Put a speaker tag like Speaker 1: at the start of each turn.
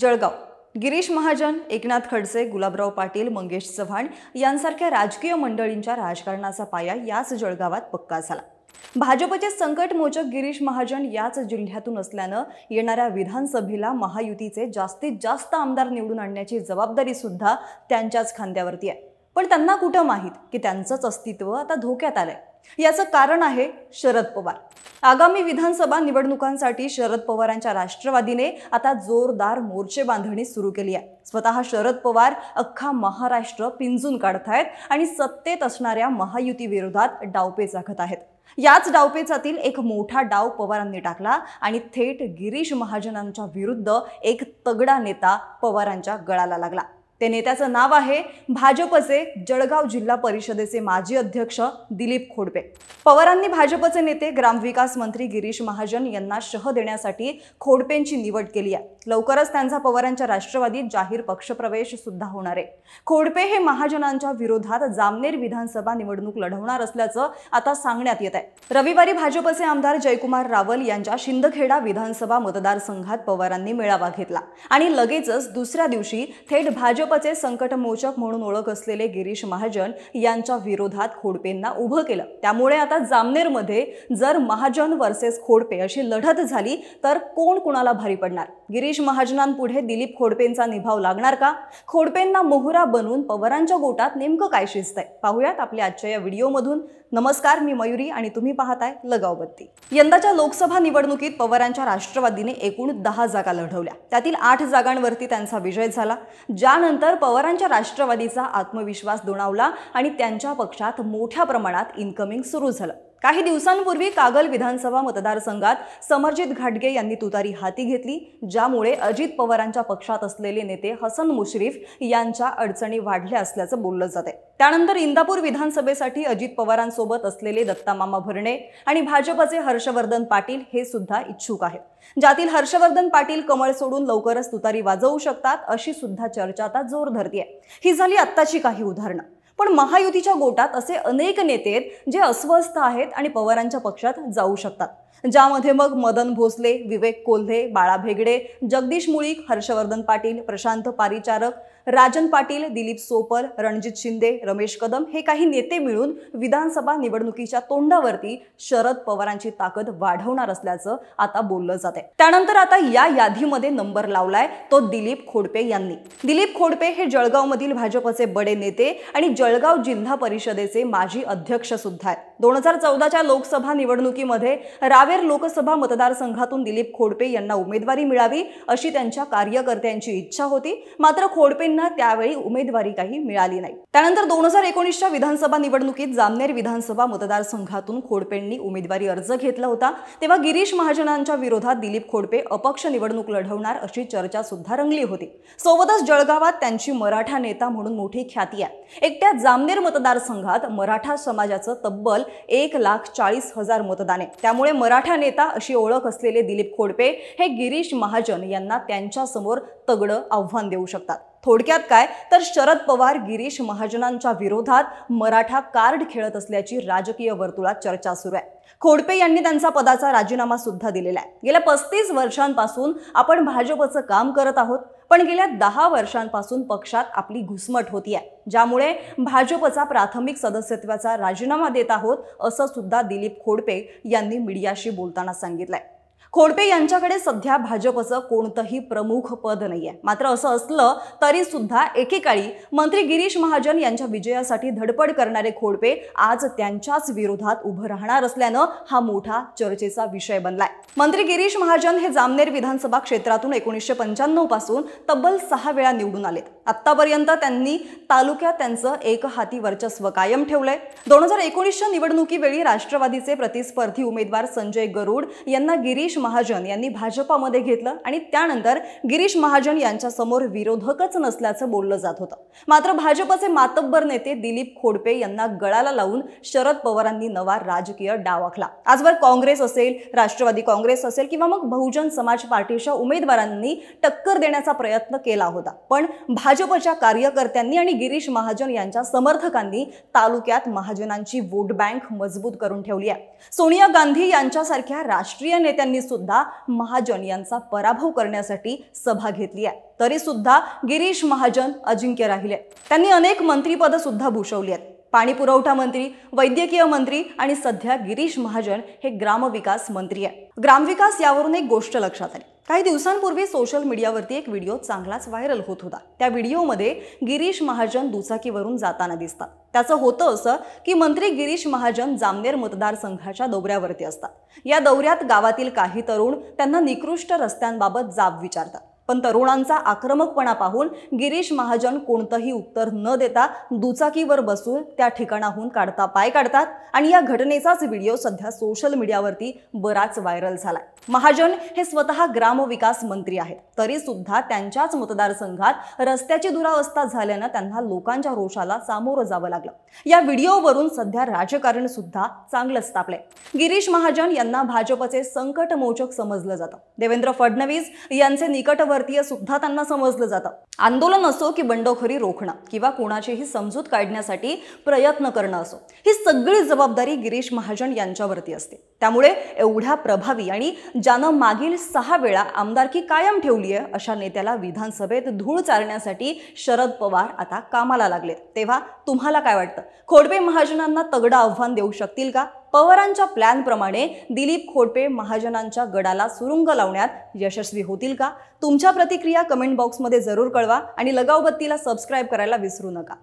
Speaker 1: जळगाव गिरीश महाजन, एकनाथ खडसे, गुलाबराव पाटील, मंगेश चव्हाण यांसारख्या राजकीय मंडळींच्या राजकारणाचा पाया याच जळगावात पक्का झाला। भाजपचे संकटमोचक गिरीश महाजन याच जिल्ह्यातून असल्यानं येणाऱ्या विधानसभेला महायुतीचे जास्तीत जास्त आमदार निवडून आणण्याची जबाबदारी सुद्धा त्यांच्याच खांद्यावरती आहे। पण त्यांना कुठं माहित की त्यांचंच अस्तित्व आता धोक्यात आलंय। याचं कारण आहे शरद पवार। आगामी विधानसभा निवडणुकांसाठी शरद पवारांच्या राष्ट्रवादीने आता जोरदार मोर्चे बांधणी सुरू केली आहे। स्वतः शरद पवार अख्खा महाराष्ट्र पिंजून काढतायत आणि सत्तेत असणाऱ्या महायुती विरोधात डावपेच आखत आहेत। याच डावपेचातील एक मोठा डाव पवारांनी टाकला आणि थेट गिरीश महाजनांच्या विरुद्ध एक तगडा नेता पवारांच्या गळाला लागला। ते नेत्याचं नाव आहे भाजपचे जळगाव जिल्हा परिषदेचे माजी अध्यक्ष दिलीप खोडपे। पवारांनी भाजपचे नेते ग्रामविकास मंत्री गिरीश महाजन यांना शह देण्यासाठी खोडपेंची निवड केली आहे। लवकरच त्यांचा पवारांच्या राष्ट्रवादीत जाहीर पक्षप्रवेश सुद्धा होणार आहे। खोडपे हे महाजनांच्या विरोधात जामनेर विधानसभा निवडणूक लढवणार असल्याचं आता सांगण्यात येत आहे। रविवारी भाजपचे आमदार जयकुमार रावल यांच्या शिंदखेडा विधानसभा मतदारसंघात पवारांनी मेळावा घेतला आणि लगेचच दुसऱ्या दिवशी थेट भाजपचे संकटमोचक म्हणून ओळख असलेले गिरीश महाजन यांच्या विरोधात खोडपेंना उभं केलं। त्यामुळे आता जामनेरमध्ये जर महाजन वर्सेस खोडपे अशी लढत झाली तर कोण कुणाला भारी पडणार? गिरीश महाजनांपुढे दिलीप खोडपेंचा निभाव लागणार का? खोडपेंना मोहरा बनून पवारांच्या गोटात नेमकं काय शिजतंय पाहूयात आपल्या आजच्या या व्हिडिओमधून। नमस्कार, मी मयुरी आणि तुम्ही पाहताय लगावबत्ती। यंदाच्या लोकसभा निवडणुकीत पवारांच्या राष्ट्रवादीने एकूण 10 जागा लढवल्या। त्यातील 8 जागांवरती त्यांचा विजय झाला, ज्यानंतर पवारांच्या राष्ट्रवादीचा आत्मविश्वास दुणावला आणि त्यांच्या पक्षात मोठ्या प्रमाणात इनकमिंग सुरू झालं। काही दिवसांपूर्वी कागल विधानसभा मतदारसंघात समरजित घाटगे यांनी तुतारी हाती घेतली, ज्यामुळे अजित पवारांच्या पक्षात असलेले नेते हसन मुश्रीफ यांच्या अडचणी वाढल्या असल्याचं बोललं जाते। त्यानंतर इंदापूर विधानसभेसाठी अजित पवारांसोबत असलेले दत्तामामा भरणे आणि भाजपचे हर्षवर्धन पाटील हे सुद्धा इच्छुक आहेत, ज्यातील हर्षवर्धन पाटील कमळ सोडून लवकरच तुतारी वाजवू शकतात अशी सुद्धा चर्चा आता जोर धरतीये। ही झाली आत्ताची काही उदाहरणं, पण महायुतीच्या गोटात असे अनेक नेते आहेत जे अस्वस्थ आहेत आणि पवारांच्या पक्षात जाऊ शकतात, ज्यामध्ये मग मदन भोसले, विवेक कोल्हे, बाळा भेगडे, जगदीश मुळीक, हर्षवर्धन पाटील, प्रशांत पारिचारक, राजन पाटील, दिलीप सोपल, रणजित शिंदे, रमेश कदम हे काही नेते मिळून विधानसभा निवडणुकीच्या तोंडावरती शरद पवारांची ताकद वाढवणार असल्याचं आता बोललं जाते। त्यानंतर आता या यादीमध्ये नंबर लावलाय तो दिलीप खोडपे यांनी। दिलीप खोडपे हे जळगावमधील भाजपचे बडे नेते आणि जळगाव जिल्हा परिषदेचे माजी अध्यक्ष सुद्धा आहेत। 2014च्या लोकसभा निवडणुकीमध्ये रावेर लोकसभा मतदारसंघातून दिलीप खोडपे यांना उमेदवारी मिळावी अशी त्यांच्या कार्यकर्त्यांची इच्छा होती, मात्र खोडपेंना त्यावेळी उमेदवारी काही मिळाली नाही। त्यानंतर 2019च्या विधानसभा निवडणुकीत जामनेर विधानसभा मतदारसंघातून खोडपेंनी उमेदवारी अर्ज घेतला होता, तेव्हा गिरीश महाजनांच्या विरोधात दिलीप खोडपे अपक्ष निवडणूक लढवणार अशी चर्चा सुद्धा रंगली होती। सोबतच जळगावात त्यांची मराठा नेता म्हणून मोठी ख्याती आहे। एकट्या जामनेर मतदारसंघात मराठा समाजाचं तब्बल 1,40,000 मतदान आहे। त्यामुळे मराठा नेता अशी ओळख असलेले दिलीप खोडपे हे गिरीश महाजन यांना त्यांच्या समोर तगडं आव्हान देऊ शकतात। थोडक्यात काय तर शरद पवार गिरीश महाजनांच्या विरोधात मराठा कार्ड खेळत असल्याची राजकीय वर्तुळात चर्चा सुरू आहे। खोडपे यांनी त्यांचा पदाचा राजीनामा सुद्धा दिलेला आहे। गेल्या 35 वर्षांपासून आपण भाजपचं काम करत आहोत, पण गेल्या 10 वर्षांपासून पक्षात आपली घुसमट होती आहे, ज्यामुळे भाजपचा प्राथमिक सदस्यत्वाचा राजीनामा देत आहोत असं सुद्धा दिलीप खोडपे यांनी मीडियाशी बोलताना सांगितलंय। खोडपे यांच्याकडे सध्या भाजपचं कोणतंही प्रमुख पद नाहीये, मात्र असं असलं तरी सुद्धा एकेकाळी मंत्री गिरीश महाजन यांच्या विजयासाठी धडपड करणारे खोडपे आज त्यांच्याच विरोधात उभं राहणार असल्यानं हा मोठा चर्चेचा विषय बनलाय। मंत्री गिरीश महाजन हे जामनेर विधानसभा क्षेत्रातून 1995 पासून तब्बल 6 वेळा निवडून आलेत। आतापर्यंत त्यांनी तालुक्यात त्यांचं एकहाती वर्चस्व कायम ठेवलंय। 2019च्या निवडणुकीवेळी राष्ट्रवादीचे प्रतिस्पर्धी उमेदवार संजय गरुड यांना गिरीश महाजन यांनी भाजपामध्ये घेतलं आणि त्यानंतर गिरीश महाजन यांच्या समोर विरोधकच नसल्याचं बोललं जात होतं। मात्र भाजपचे मातब्बर नेते दिलीप खोडपे यांना गळाला लावून शरद पवारांनी नवा राजकीय डाव आखला। आजवर काँग्रेस असेल, राष्ट्रवादी काँग्रेस असेल किंवा मग बहुजन समाज पार्टीच्या उमेदवारांनी टक्कर देण्याचा प्रयत्न केला होता, पण भाजपच्या कार्यकर्त्यांनी आणि गिरीश महाजन यांच्या समर्थकांनी तालुक्यात महाजनांची वोट बँक मजबूत करून ठेवली आहे। सोनिया गांधी यांच्यासारख्या राष्ट्रीय नेत्यांनी सुद्धा महाजन यांचा पराभव करण्यासाठी सभा घेतली आहे. तरी सुद्धा गिरीश महाजन अजिंक्य राहिले. त्यांनी अनेक मंत्रीपद सुद्धा भूषवली आहेत. पाणी पुरवठा मंत्री, वैद्यकीय मंत्री आणि सध्या गिरीश महाजन हे ग्रामविकास मंत्री आहे. ग्रामविकास यावरून एक गोष्ट लक्षात आली. काही दिवसांपूर्वी सोशल मीडियावरती एक व्हिडिओ चांगलाच व्हायरल होत होता. त्या व्हिडिओमध्ये गिरीश महाजन दुचाकीवरून जाताना दिसतात. त्याचं होतं असं की मंत्री गिरीश महाजन जामनेर मतदारसंघाच्या दौऱ्यावरती असतात. या दौऱ्यात गावातील काही तरुण त्यांना निकृष्ट रस्त्यांबाबत जाब विचारतात. पण तरुणांचा आक्रमकपणा पाहून गिरीश महाजन कोणतंही उत्तर न देता दुचाकीवर बसून त्या ठिकाणाहून काढता पाय काढतात आणि या घटनेचाच व्हिडिओ सध्या सोशल मीडियावरती बराच व्हायरल झालाय. महाजन हे स्वतः ग्रामविकास मंत्री आहेत. तरी सुद्धा त्यांच्याच मतदारसंघात रस्त्याची दुरावस्था झाल्यानं त्यांना लोकांच्या रोषाला सामोरं जावं लागलं. या व्हिडिओवरून सध्या राजकारण सुद्धा चांगलंच तापलंय. गिरीश महाजन यांना भाजपचे संकटमोचक समजलं जातं. देवेंद्र फडणवीस यांचे निकटवर्तीय सुद्धा त्यांना समजलं जातं. आंदोलन असो की बंडखोरी रोखणं किंवा कोणाचीही समजूत काढण्यासाठी प्रयत्न करणं असो, ही सगळी जबाबदारी गिरीश महाजन यांच्यावरती असते. त्यामुळे एवढ्या प्रभावी आणि ज्यानं मागील 6 वेळा आमदारकी कायम ठेवली आहे अशा नेत्याला विधानसभेत धूळ चारण्यासाठी शरद पवार आता कामाला लागलेत. तेव्हा तुम्हाला काय वाटतं? खोडपे महाजनांना तगडं आव्हान देऊ शकतील का? पवारांच्या प्लॅन प्रमाणे दिलीप खोडपे महाजनांच्या गडाला सुरुंग लावण्यात यशस्वी होतील का? तुमच्या प्रतिक्रिया कमेंट बॉक्समध्ये जरूर कळवा आणि लगावबत्तीला सबस्क्राइब करायला विसरू नका.